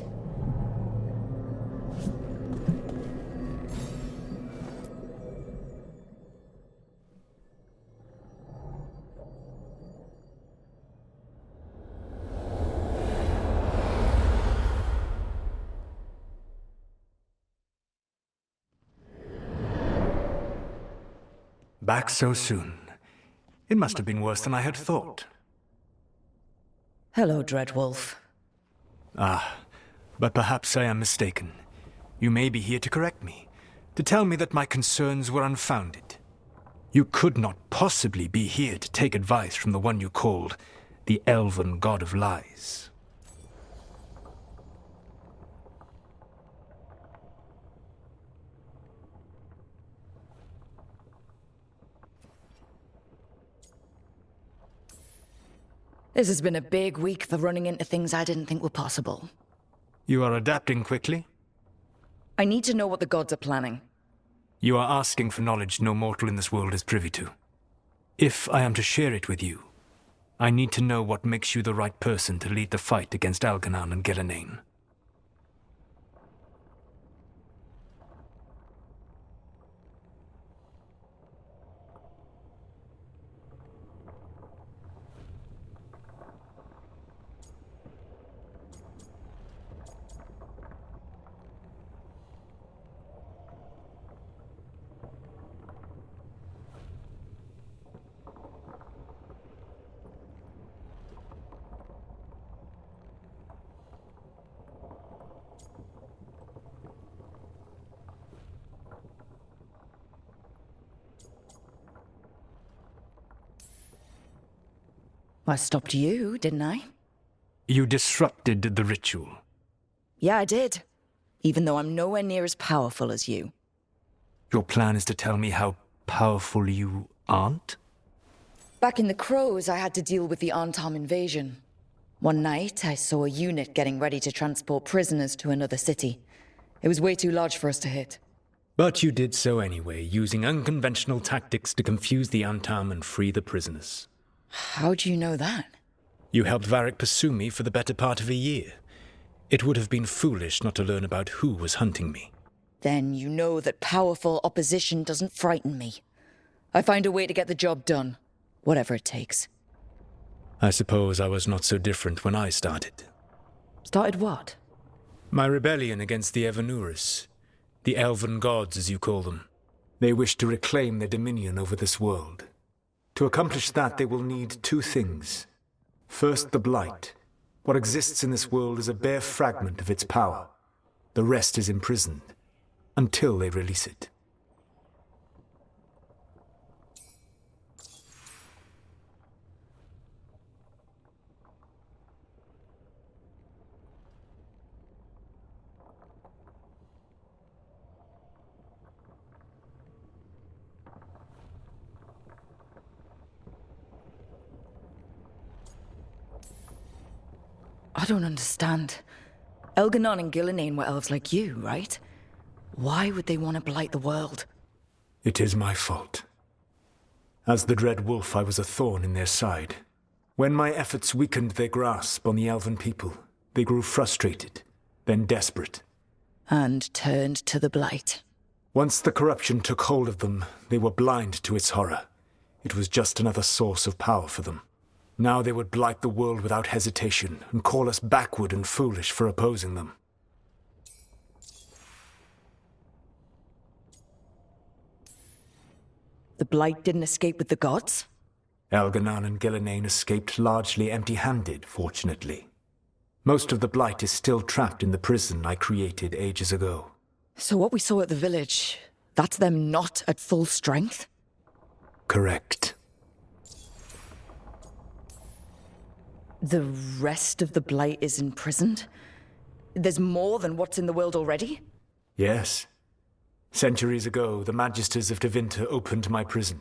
Back so soon. It must have been worse than I had thought. Hello, Dreadwolf. Ah, but perhaps I am mistaken. You may be here to correct me, to tell me that my concerns were unfounded. You could not possibly be here to take advice from the one you called the elven god of lies. This has been a big week for running into things I didn't think were possible. You are adapting quickly? I need to know what the gods are planning. You are asking for knowledge no mortal in this world is privy to. If I am to share it with you, I need to know what makes you the right person to lead the fight against Algernon and Gillenane. I stopped you, didn't I? You disrupted the ritual. Yeah, I did. Even though I'm nowhere near as powerful as you. Your plan is to tell me how powerful you aren't? Back in the Crows, I had to deal with the Arntam invasion. One night, I saw a unit getting ready to transport prisoners to another city. It was way too large for us to hit. But you did so anyway, using unconventional tactics to confuse the Arntam and free the prisoners. How do you know that? You helped Varric pursue me for the better part of a year. It would have been foolish not to learn about who was hunting me. Then you know that powerful opposition doesn't frighten me. I find a way to get the job done, whatever it takes. I suppose I was not so different when I started. Started what? My rebellion against the Evanuris. The elven gods, as you call them. They wish to reclaim their dominion over this world. To accomplish that, they will need two things. First, the Blight. What exists in this world is a bare fragment of its power. The rest is imprisoned, until they release it. I don't understand. Elgernon and Gillenane were elves like you, right? Why would they want to blight the world? It is my fault. As the Dread Wolf, I was a thorn in their side. When my efforts weakened their grasp on the elven people, they grew frustrated, then desperate. And turned to the Blight. Once the corruption took hold of them, they were blind to its horror. It was just another source of power for them. Now they would blight the world without hesitation and call us backward and foolish for opposing them. The Blight didn't escape with the gods? Elganan and Gillenane escaped largely empty-handed, fortunately. Most of the Blight is still trapped in the prison I created ages ago. So what we saw at the village, that's them not at full strength? Correct. The rest of the Blight is imprisoned? There's more than what's in the world already? Yes. Centuries ago, the Magisters of Tevinter opened my prison.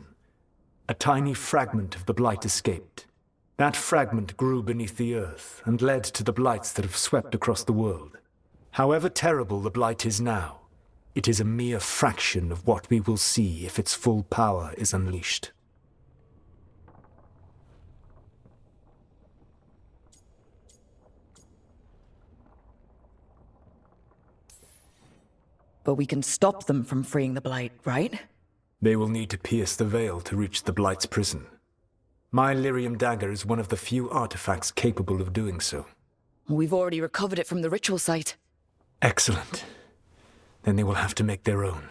A tiny fragment of the Blight escaped. That fragment grew beneath the earth and led to the Blights that have swept across the world. However terrible the Blight is now, it is a mere fraction of what we will see if its full power is unleashed. But we can stop them from freeing the Blight, right? They will need to pierce the veil to reach the Blight's prison. My Lyrium dagger is one of the few artifacts capable of doing so. We've already recovered it from the ritual site. Excellent. Then they will have to make their own.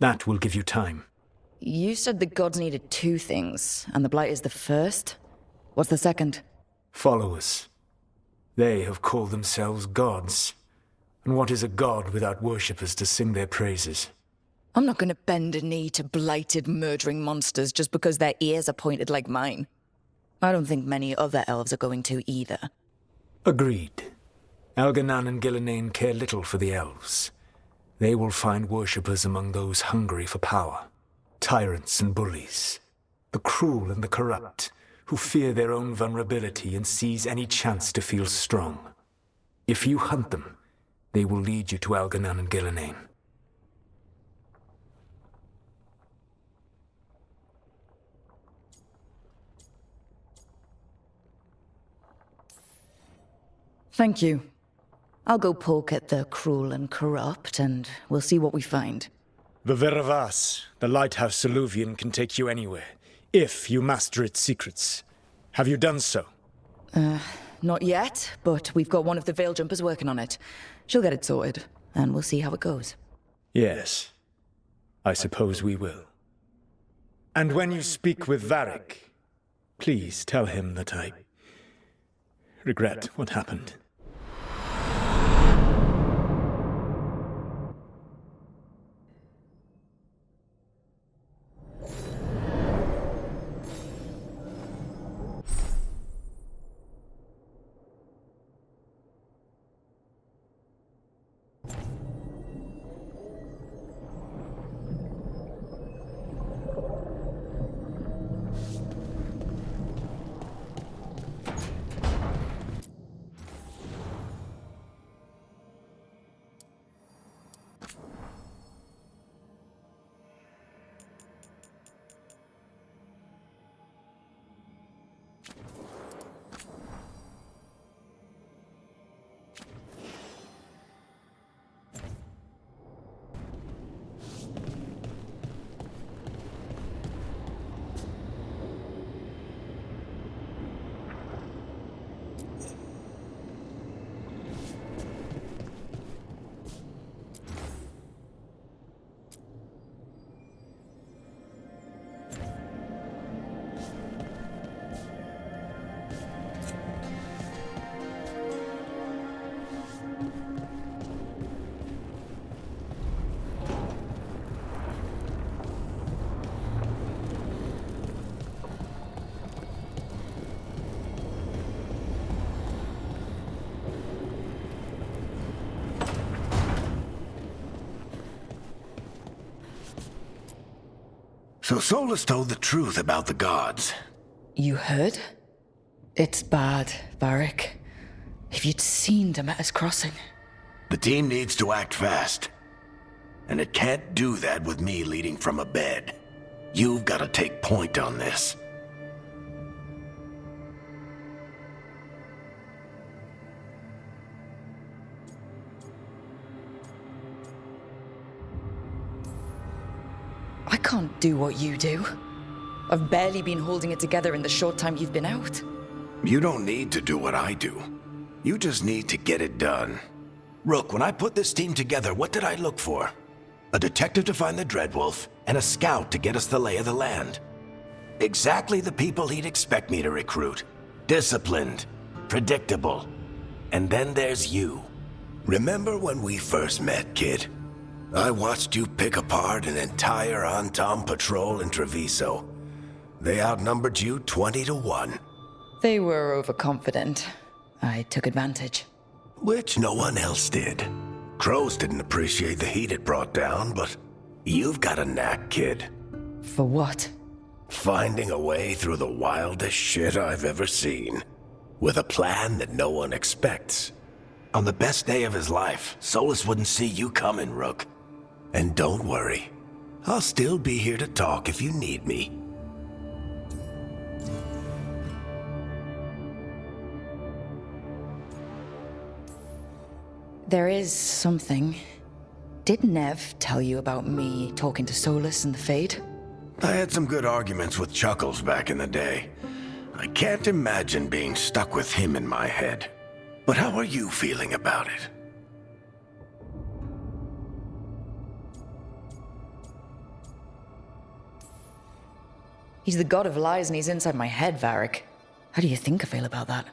That will give you time. You said the gods needed two things, and the Blight is the first? What's the second? Followers. They have called themselves gods. And what is a god without worshippers to sing their praises? I'm not going to bend a knee to blighted, murdering monsters just because their ears are pointed like mine. I don't think many other elves are going to either. Agreed. Elganan and Gillenane care little for the elves. They will find worshippers among those hungry for power. Tyrants and bullies. The cruel and the corrupt, who fear their own vulnerability and seize any chance to feel strong. If you hunt them, they will lead you to Elganan and Gillenane. Thank you. I'll go poke at the cruel and corrupt, and we'll see what we find. The Veravas, the lighthouse Soluvian, can take you anywhere, if you master its secrets. Have you done so? Not yet, but we've got one of the Veil Jumpers working on it. She'll get it sorted, and we'll see how it goes. Yes. I suppose we will. And when you speak with Varric, please tell him that I regret what happened. So Solus told the truth about the gods. You heard? It's bad, Varric. If you'd seen Demeter's crossing. The team needs to act fast. And it can't do that with me leading from a bed. You've got to take point on this. I can't do what you do. I've barely been holding it together in the short time you've been out. You don't need to do what I do. You just need to get it done. Rook, when I put this team together, what did I look for? A detective to find the Dreadwolf, and a scout to get us the lay of the land. Exactly the people he'd expect me to recruit. Disciplined, predictable. And then there's you. Remember when we first met, kid? I watched you pick apart an entire Antom patrol in Treviso. They outnumbered you 20 to 1. They were overconfident. I took advantage. Which no one else did. Crows didn't appreciate the heat it brought down, but you've got a knack, kid. For what? Finding a way through the wildest shit I've ever seen. With a plan that no one expects. On the best day of his life, Solus wouldn't see you coming, Rook. And don't worry. I'll still be here to talk if you need me. There is something. Did Nev tell you about me talking to Solus and the Fade? I had some good arguments with Chuckles back in the day. I can't imagine being stuck with him in my head. But how are you feeling about it? He's the god of lies and he's inside my head, Varric. How do you think I feel about that?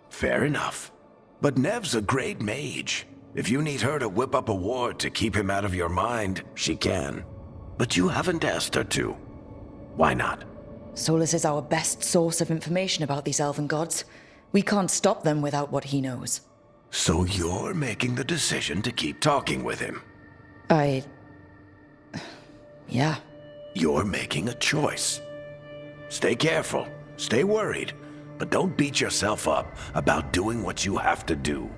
Fair enough. But Nev's a great mage. If you need her to whip up a ward to keep him out of your mind, she can. But you haven't asked her to. Why not? Solus is our best source of information about these elven gods. We can't stop them without what he knows. So you're making the decision to keep talking with him? Yeah. You're making a choice. Stay careful, stay worried, but don't beat yourself up about doing what you have to do.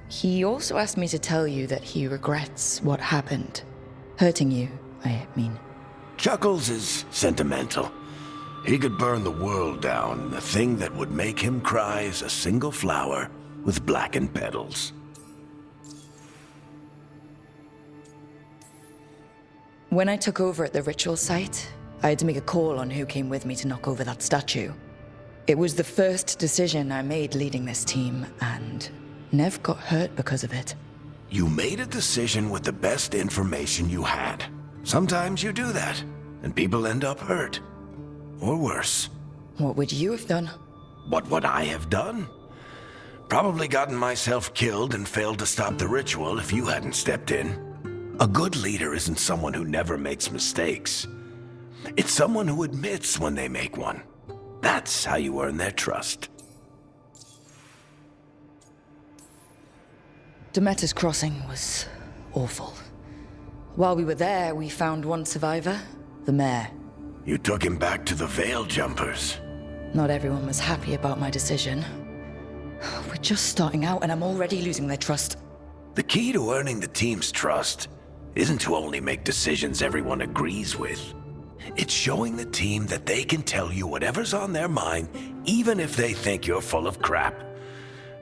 He also asked me to tell you that he regrets what happened. Hurting you, I mean. Chuckles is sentimental. He could burn the world down, and the thing that would make him cry is a single flower with blackened petals. When I took over at the ritual site, I had to make a call on who came with me to knock over that statue. It was the first decision I made leading this team, and Nev got hurt because of it. You made a decision with the best information you had. Sometimes you do that, and people end up hurt. Or worse. What would you have done? What would I have done? Probably gotten myself killed and failed to stop the ritual if you hadn't stepped in. A good leader isn't someone who never makes mistakes. It's someone who admits when they make one. That's how you earn their trust. Demeter's crossing was awful. While we were there, we found one survivor, the mayor. You took him back to the Veil Jumpers. Not everyone was happy about my decision. We're just starting out and I'm already losing their trust. The key to earning the team's trust isn't to only make decisions everyone agrees with. It's showing the team that they can tell you whatever's on their mind, even if they think you're full of crap.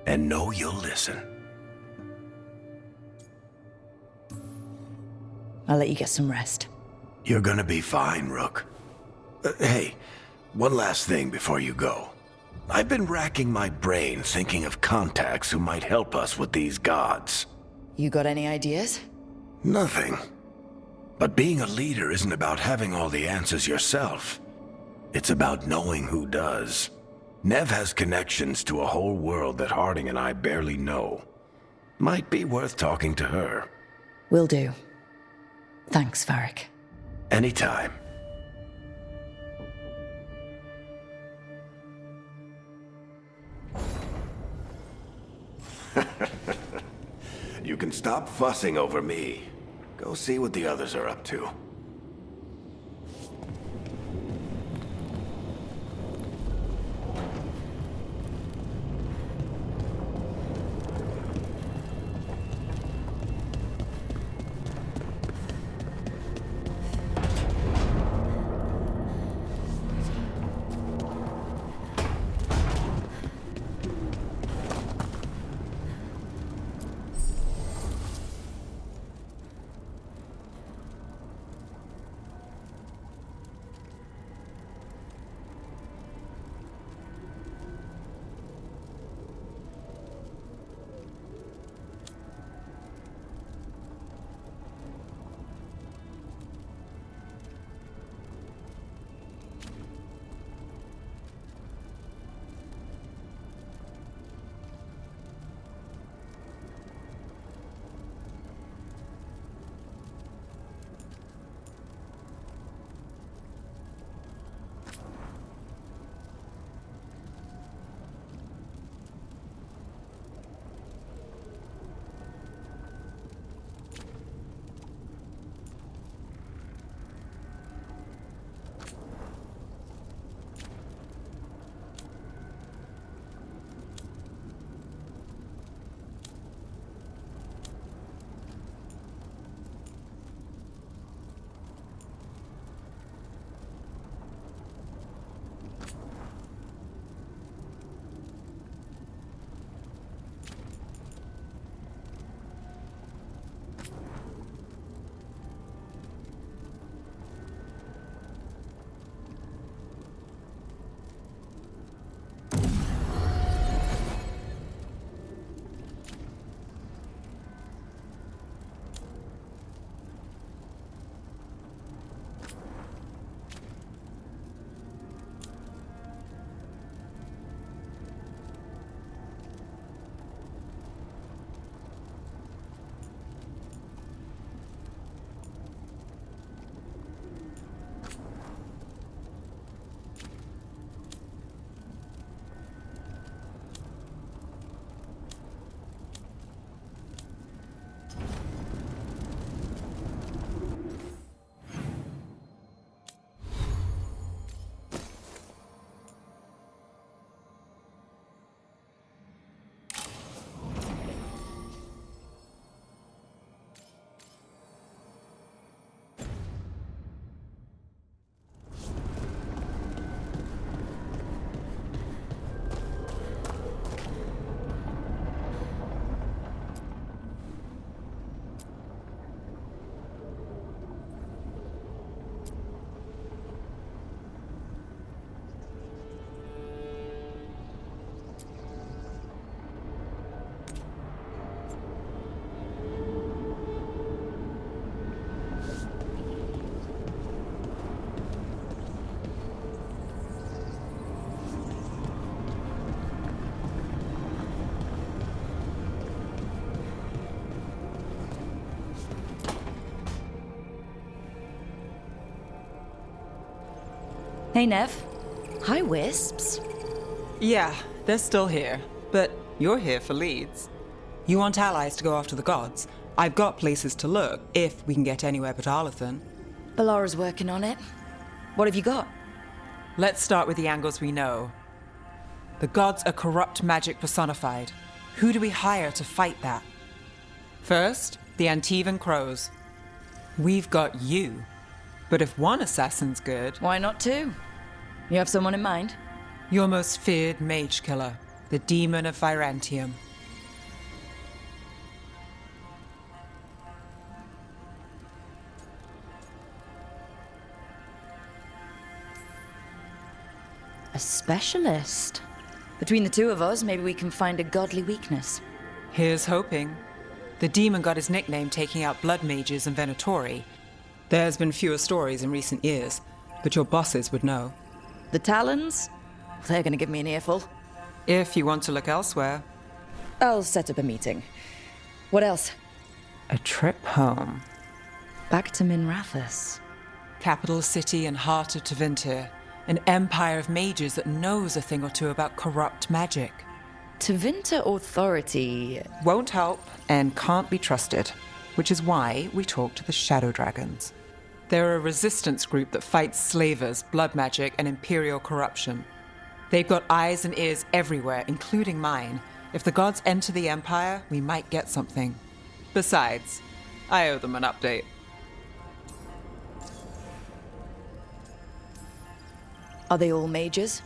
And know you'll listen. I'll let you get some rest. You're gonna be fine, Rook. Hey, one last thing before you go. I've been racking my brain thinking of contacts who might help us with these gods. You got any ideas? Nothing. But being a leader isn't about having all the answers yourself. It's about knowing who does. Nev has connections to a whole world that Harding and I barely know. Might be worth talking to her. Will do. Thanks, Varric. Anytime. You can stop fussing over me. Go see what the others are up to. Hey, Nev. Hi, Wisps. Yeah, they're still here, but you're here for leads. You want allies to go after the gods? I've got places to look, if we can get anywhere but Arlathan. Balara's working on it. What have you got? Let's start with the angles we know. The gods are corrupt magic personified. Who do we hire to fight that? First, the Antivan Crows. We've got you. But if one assassin's good... Why not two? You have someone in mind? Your most feared mage killer, the Demon of Virantium. A specialist. Between the two of us, maybe we can find a godly weakness. Here's hoping. The demon got his nickname taking out blood mages and Venatori. There's been fewer stories in recent years, but your bosses would know. The Talons? They're gonna give me an earful. If you want to look elsewhere. I'll set up a meeting. What else? A trip home. Back to Minrathous. Capital city and heart of Tevinter. An empire of mages that knows a thing or two about corrupt magic. Tevinter authority... Won't help and can't be trusted, which is why we talk to the Shadow Dragons. They're a resistance group that fights slavers, blood magic, and imperial corruption. They've got eyes and ears everywhere, including mine. If the gods enter the empire, we might get something. Besides, I owe them an update. Are they all mages?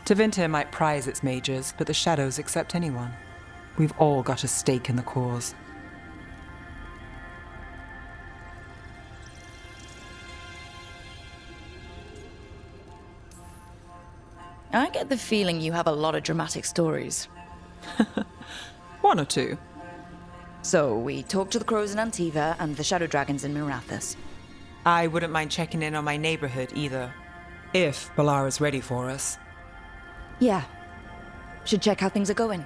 Tevinter might prize its mages, but the Shadows accept anyone. We've all got a stake in the cause. I get the feeling you have a lot of dramatic stories. One or two. So, we talk to the Crows in Antiva and the Shadow Dragons in Minrathous. I wouldn't mind checking in on my neighborhood either. If Balara's ready for us. Yeah. Should check how things are going.